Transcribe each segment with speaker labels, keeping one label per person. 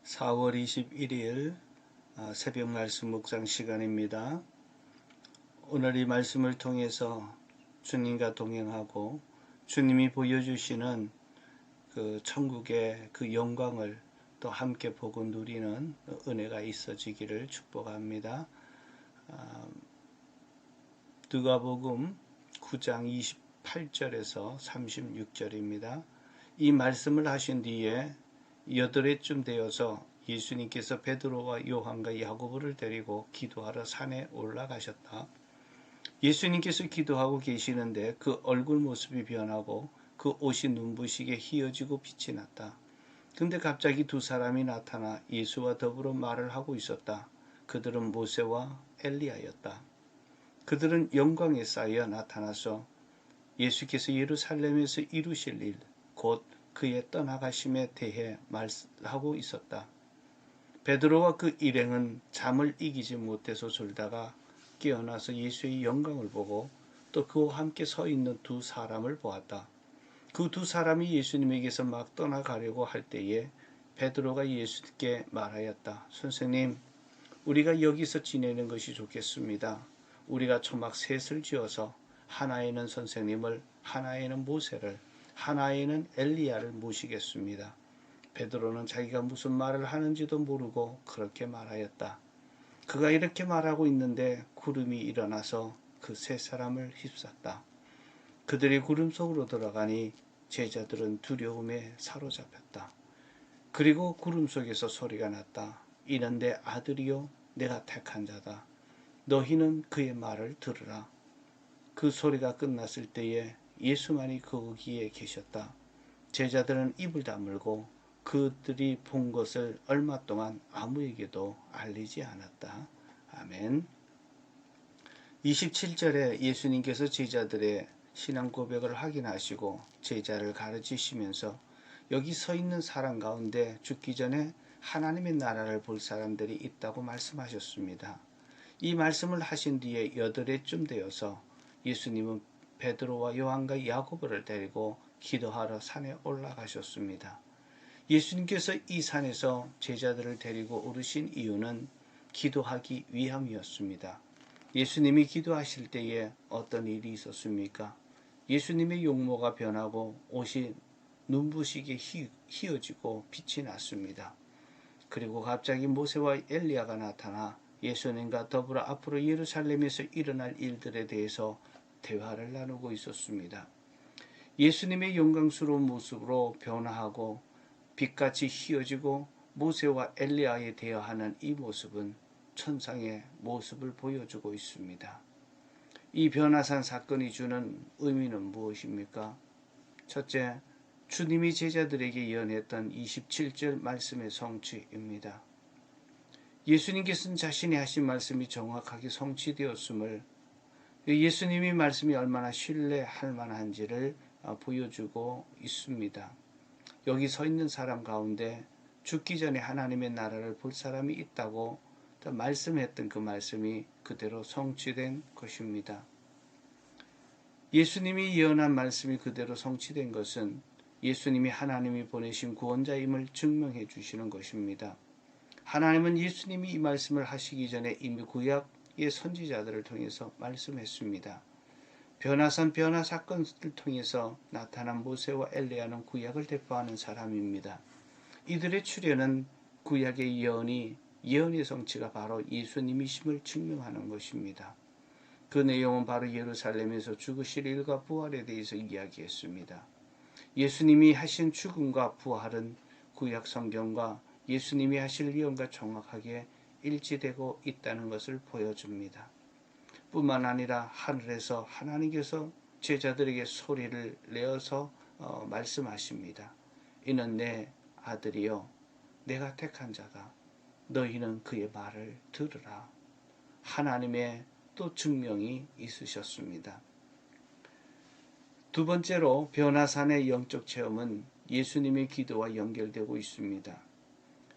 Speaker 1: 4월 21일 새벽 말씀 묵상 시간입니다. 오늘 이 말씀을 통해서 주님과 동행하고 주님이 보여주시는 그 천국의 그 영광을 또 함께 보고 누리는 은혜가 있어지기를 축복합니다. 누가복음 9장 28절에서 36절입니다. 이 말씀을 하신 뒤에 8해쯤 되어서 예수님께서 베드로와 요한과 야고보를 데리고 기도하러 산에 올라가셨다. 예수님께서 기도하고 계시는데 그 얼굴 모습이 변하고 그 옷이 눈부시게 휘어지고 빛이 났다. 근데 갑자기 두 사람이 나타나 예수와 더불어 말을 하고 있었다. 그들은 모세와 엘리야였다. 그들은 영광에 쌓여 나타나서 예수께서 예루살렘에서 이루실 일, 곧 그의 떠나가심에 대해 말하고 있었다. 베드로와 그 일행은 잠을 이기지 못해서 졸다가 깨어나서 예수의 영광을 보고 또 그와 함께 서 있는 두 사람을 보았다. 그 두 사람이 예수님에게서 막 떠나가려고 할 때에 베드로가 예수께 말하였다. 선생님, 우리가 여기서 지내는 것이 좋겠습니다. 우리가 초막 셋을 지어서 하나에는 선생님을, 하나에는 모세를, 하나에는 엘리야를 모시겠습니다. 베드로는 자기가 무슨 말을 하는지도 모르고 그렇게 말하였다. 그가 이렇게 말하고 있는데 구름이 일어나서 그 세 사람을 휩쌌다. 그들이 구름 속으로 들어가니 제자들은 두려움에 사로잡혔다. 그리고 구름 속에서 소리가 났다. 이는 내 아들이요 내가 택한 자다. 너희는 그의 말을 들으라. 그 소리가 끝났을 때에 예수만이 거기에 계셨다. 제자들은 입을 다물고 그들이 본 것을 얼마 동안 아무에게도 알리지 않았다. 아멘. 27절에 예수님께서 제자들의 신앙 고백을 확인하시고 제자를 가르치시면서 여기 서 있는 사람 가운데 죽기 전에 하나님의 나라를 볼 사람들이 있다고 말씀하셨습니다. 이 말씀을 하신 뒤에 8해쯤 되어서 예수님은 베드로와 요한과 야고보를 데리고 기도하러 산에 올라가셨습니다. 예수님께서 이 산에서 제자들을 데리고 오르신 이유는 기도하기 위함이었습니다. 예수님이 기도하실 때에 어떤 일이 있었습니까? 예수님의 용모가 변하고 옷이 눈부시게 휘어지고 빛이 났습니다. 그리고 갑자기 모세와 엘리야가 나타나 예수님과 더불어 앞으로 예루살렘에서 일어날 일들에 대해서 대화를 나누고 있었습니다. 예수님의 영광스러운 모습으로 변화하고 빛같이 휘어지고 모세와 엘리야에 대화하는 이 모습은 천상의 모습을 보여주고 있습니다. 이 변화산 사건이 주는 의미는 무엇입니까? 첫째, 주님이 제자들에게 예언했던 27절 말씀의 성취입니다. 예수님께서는 자신이 하신 말씀이 정확하게 성취되었음을, 예수님이 말씀이 얼마나 신뢰할 만한지를 보여주고 있습니다. 여기 서 있는 사람 가운데 죽기 전에 하나님의 나라를 볼 사람이 있다고 말씀했던 그 말씀이 그대로 성취된 것입니다. 예수님이 예언한 말씀이 그대로 성취된 것은 예수님이 하나님이 보내신 구원자임을 증명해 주시는 것입니다. 하나님은 예수님이 이 말씀을 하시기 전에 이미 구약의 선지자들을 통해서 말씀했습니다. 변화산 변화 사건을 통해서 나타난 모세와 엘리야는 구약을 대표하는 사람입니다. 이들의 출현은 구약의 예언의 성취가 바로 예수님이심을 증명하는 것입니다. 그 내용은 바로 예루살렘에서 죽으실 일과 부활에 대해서 이야기했습니다. 예수님이 하신 죽음과 부활은 구약 성경과 예수님이 하실 예언과 정확하게 일치되고 있다는 것을 보여줍니다. 뿐만 아니라 하늘에서 하나님께서 제자들에게 소리를 내어서 말씀하십니다. 이는 내 아들이요 내가 택한 자다. 너희는 그의 말을 들으라. 하나님의 또 증명이 있으셨습니다. 두 번째로 변화산의 영적 체험은 예수님의 기도와 연결되고 있습니다.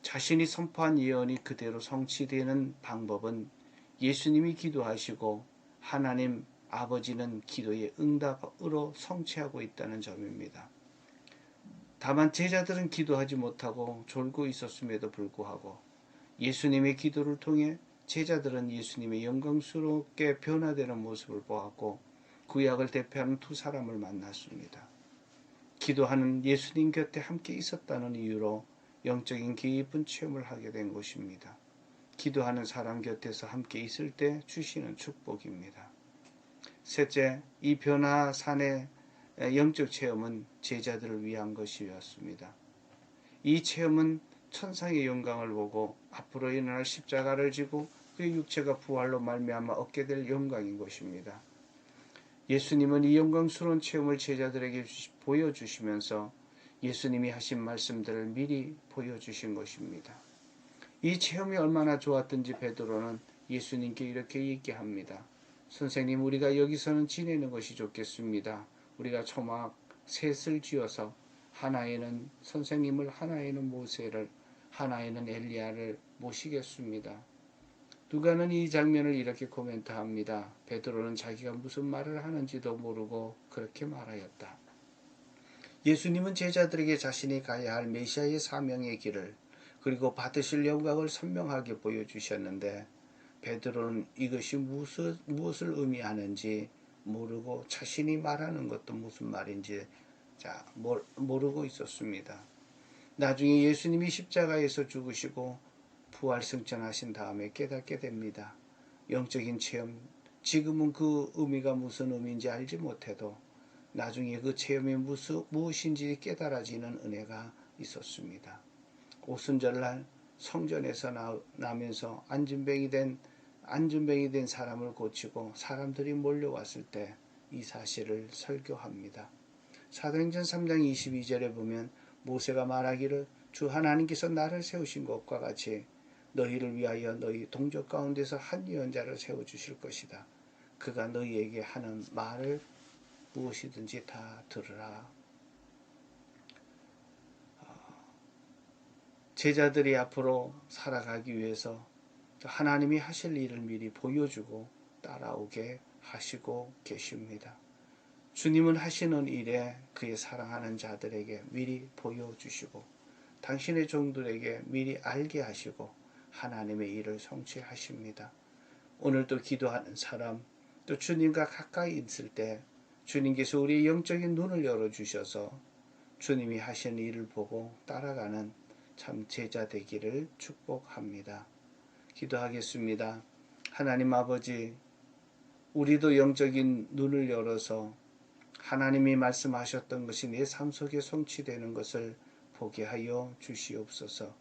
Speaker 1: 자신이 선포한 예언이 그대로 성취되는 방법은 예수님이 기도하시고 하나님 아버지는 기도의 응답으로 성취하고 있다는 점입니다. 다만 제자들은 기도하지 못하고 졸고 있었음에도 불구하고 예수님의 기도를 통해 제자들은 예수님의 영광스럽게 변화되는 모습을 보았고 구약을 대표하는 두 사람을 만났습니다. 기도하는 예수님 곁에 함께 있었다는 이유로 영적인 깊은 체험을 하게 된 것입니다. 기도하는 사람 곁에서 함께 있을 때 주시는 축복입니다. 셋째, 이 변화산의 영적 체험은 제자들을 위한 것이었습니다. 이 체험은 천상의 영광을 보고 앞으로 일어날 십자가를 지고 그의 육체가 부활로 말미암아 얻게 될 영광인 것입니다. 예수님은 이 영광스러운 체험을 제자들에게 보여주시면서 예수님이 하신 말씀들을 미리 보여주신 것입니다. 이 체험이 얼마나 좋았던지 베드로는 예수님께 이렇게 얘기합니다. 선생님, 우리가 여기서는 지내는 것이 좋겠습니다. 우리가 초막 셋을 지어서 하나에는 선생님을, 하나에는 모세를, 하나에는 엘리야를 모시겠습니다. 누가는 이 장면을 이렇게 코멘트합니다. 베드로는 자기가 무슨 말을 하는지도 모르고 그렇게 말하였다. 예수님은 제자들에게 자신이 가야 할 메시아의 사명의 길을 그리고 받으실 영광을 선명하게 보여주셨는데 베드로는 이것이 무엇을 의미하는지 모르고 자신이 말하는 것도 무슨 말인지 모르고 있었습니다. 나중에 예수님이 십자가에서 죽으시고 부활 승천하신 다음에 깨닫게 됩니다. 영적인 체험, 지금은 그 의미가 무슨 의미인지 알지 못해도 나중에 그 체험이 무엇인지 깨달아지는 은혜가 있었습니다. 오순절날 성전에서 나면서 안진뱅이 된 사람을 고치고 사람들이 몰려왔을 때 이 사실을 설교합니다. 사도행전 3장 22절에 보면 모세가 말하기를 주 하나님께서 나를 세우신 것과 같이 너희를 위하여 너희 동족 가운데서 한 예언자를 세워주실 것이다. 그가 너희에게 하는 말을 무엇이든지 다 들으라. 제자들이 앞으로 살아가기 위해서 하나님이 하실 일을 미리 보여주고 따라오게 하시고 계십니다. 주님은 하시는 일에 그의 사랑하는 자들에게 미리 보여주시고 당신의 종들에게 미리 알게 하시고 하나님의 일을 성취하십니다. 오늘도 기도하는 사람, 또 주님과 가까이 있을 때 주님께서 우리의 영적인 눈을 열어주셔서 주님이 하시는 일을 보고 따라가는 참 제자 되기를 축복합니다. 기도하겠습니다. 하나님 아버지, 우리도 영적인 눈을 열어서 하나님이 말씀하셨던 것이 내 삶 속에 성취되는 것을 보게 하여 주시옵소서.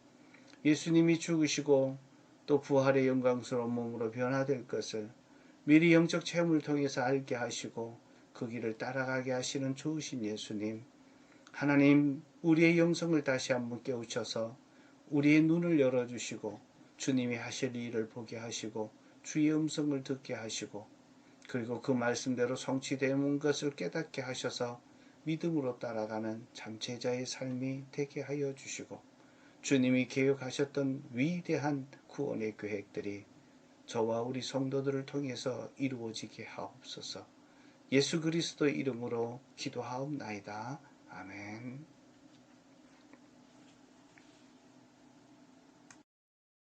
Speaker 1: 예수님이 죽으시고 또 부활의 영광스러운 몸으로 변화될 것을 미리 영적 체험을 통해서 알게 하시고 그 길을 따라가게 하시는 좋으신 예수님, 하나님 우리의 영성을 다시 한번 깨우쳐서 우리의 눈을 열어주시고 주님이 하실 일을 보게 하시고 주의 음성을 듣게 하시고 그리고 그 말씀대로 성취되는 것을 깨닫게 하셔서 믿음으로 따라가는 참 제자의 삶이 되게 하여 주시고 주님이 계획하셨던 위대한 구원의 계획들이 저와 우리 성도들을 통해서 이루어지게 하옵소서. 예수 그리스도의 이름으로 기도하옵나이다. 아멘.